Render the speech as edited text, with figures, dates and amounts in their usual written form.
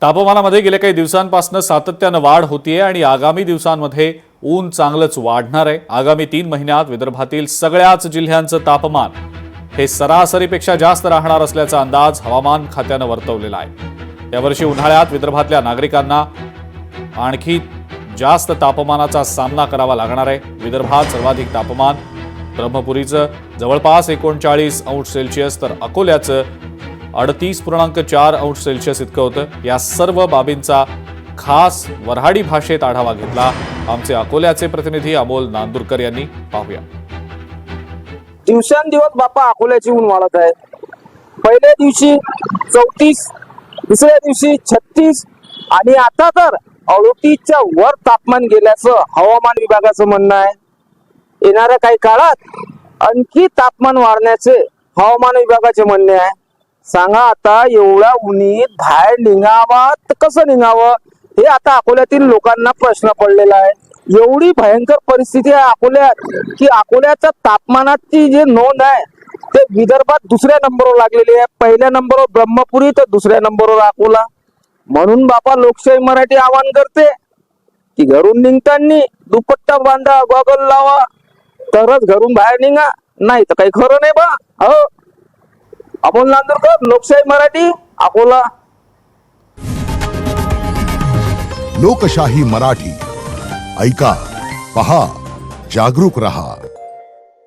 तापमानामध्ये गेल्या काही दिवसांपासून सातत्यानं वाढ होतीये आणि आगामी दिवसांमध्ये ऊन चांगलंच वाढणार आहे। आगामी 3 महिन्यात विदर्भातील सगळ्याच जिल्ह्यांचं तापमान हे सरासरीपेक्षा जास्त राहणार असल्याचा अंदाज हवामान खात्यानं वर्तवलेला आहे। यावर्षी उन्हाळ्यात विदर्भातल्या नागरिकांना आणखी जास्त तापमानाचा सामना करावा लागणार आहे। विदर्भात सर्वाधिक तापमान ब्रह्मपुरीचं जवळपास 39 अंश सेल्सिअस तर अकोल्याचं 38.4 अंश सेल्सिअस इतकं होतं। या सर्व बाबींचा खास वऱ्हाडी भाषेत आढावा घेतला आमचे अकोल्याचे प्रतिनिधी अमोल नांदुरकर यांनी। पाहूया। दिवसेंदिवस बापा अकोल्याची ऊन वाढत आहे। पहिल्या दिवशी 34, दुसऱ्या दिवशी 36 आणि आता तर 38च्या वर तापमान गेल्याचं हवामान विभागाचं म्हणणं आहे। येणाऱ्या काही काळात आणखी तापमान वाढण्याचे हवामान विभागाचे म्हणणे आहे। सांगा आता एवढ्या उन्हीत बाहेर निघावा तर कसं निघावं हे आता अकोल्यातील लोकांना प्रश्न पडलेला आहे। एवढी भयंकर परिस्थिती आहे अकोल्यात की अकोल्याच्या तापमानाची जी नोंद आहे ते विदर्भात दुसऱ्या नंबरवर लागलेली आहे। पहिल्या नंबरवर ब्रह्मपुरी तर दुसऱ्या नंबरवर अकोला। म्हणून बापा लोकशाही मराठी आवाहन करते की घरून निघताना दुपट्टा बांधा, गॉगल लावा तरच घरून बाहेर निघा, नाही तर काही खरं नाही बा। हो, अमोल नांदुरकर, लोकशाही मराठी, अकोला। लोकशाही मराठी ऐका, पहा, जागरूक रहा।